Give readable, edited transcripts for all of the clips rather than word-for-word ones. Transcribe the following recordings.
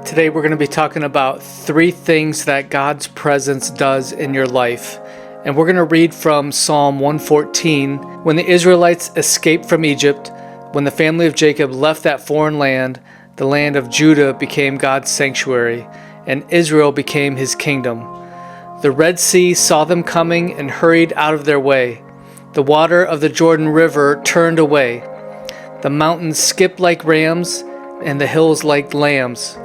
Today we're going to be talking about 3 things that God's presence does in your life. And we're going to read from Psalm 114. When the Israelites escaped from Egypt, when the family of Jacob left that foreign land, the land of Judah became God's sanctuary, and Israel became his kingdom. The Red Sea saw them coming and hurried out of their way. The water of the Jordan River turned away. The mountains skipped like rams, and the hills like lambs.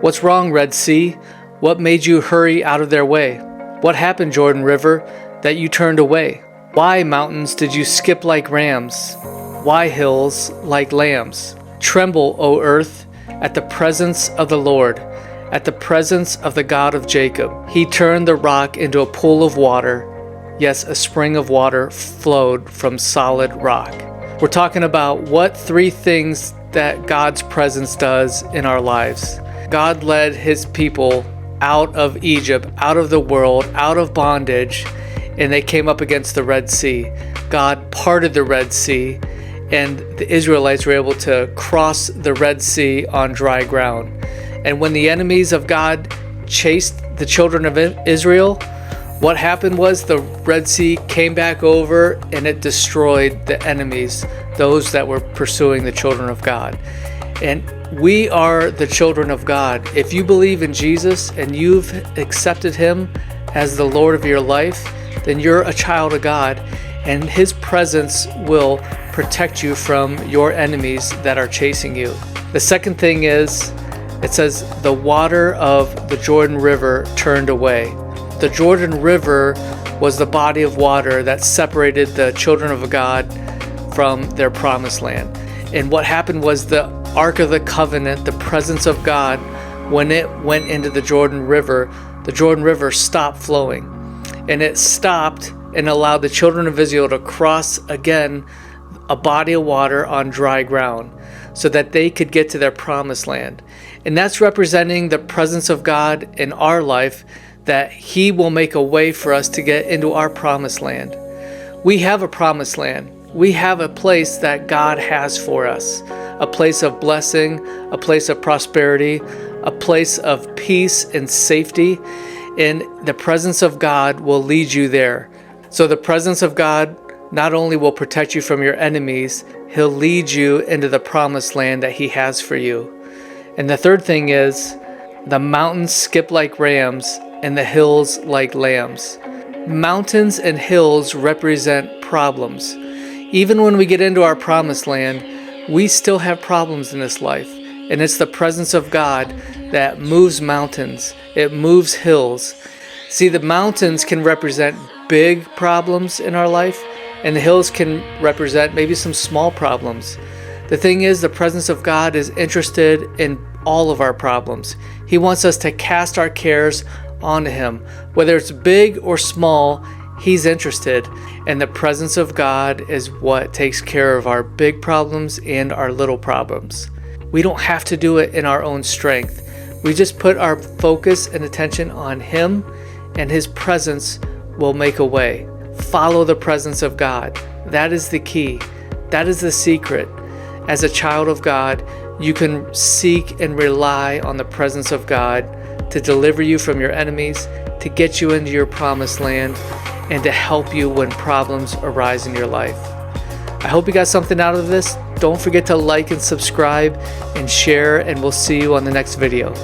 What's wrong, Red Sea? What made you hurry out of their way? What happened, Jordan River, that you turned away? Why, mountains, did you skip like rams? Why, hills, like lambs? Tremble, O earth, at the presence of the Lord, at the presence of the God of Jacob. He turned the rock into a pool of water. Yes, a spring of water flowed from solid rock. We're talking about what 3 things that God's presence does in our lives. God led his people out of Egypt, out of the world, out of bondage, and they came up against the Red Sea. God parted the Red Sea, and the Israelites were able to cross the Red Sea on dry ground. And when the enemies of God chased the children of Israel, what happened was the Red Sea came back over and it destroyed the enemies, those that were pursuing the children of God. And we are the children of God. If you believe in Jesus and you've accepted him as the Lord of your life, then you're a child of God, and his presence will protect you from your enemies that are chasing you. The second thing is, it says, the water of the Jordan River turned away. The Jordan River was the body of water that separated the children of God from their promised land. And what happened was the Ark of the Covenant, the presence of God, when it went into the Jordan River stopped flowing. And it stopped and allowed the children of Israel to cross again a body of water on dry ground so that they could get to their promised land. And that's representing the presence of God in our life, that he will make a way for us to get into our promised land. We have a promised land. We have a place that God has for us, a place of blessing, a place of prosperity, a place of peace and safety, and the presence of God will lead you there. So the presence of God not only will protect you from your enemies, he'll lead you into the promised land that he has for you. And the third thing is, the mountains skip like rams and the hills like lambs. Mountains and hills represent problems. Even when we get into our promised land, we still have problems in this life. And it's the presence of God that moves mountains. It moves hills. See, the mountains can represent big problems in our life, and the hills can represent maybe some small problems. The thing is, the presence of God is interested in all of our problems. He wants us to cast our cares onto him. Whether it's big or small, he's interested. And the presence of God is what takes care of our big problems and our little problems. We don't have to do it in our own strength. We just put our focus and attention on him, and his presence will make a way. Follow the presence of God. That is the key. That is the secret. As a child of God, you can seek and rely on the presence of God to deliver you from your enemies, to get you into your promised land, and to help you when problems arise in your life. I hope you got something out of this. Don't forget to like and subscribe and share, and we'll see you on the next video.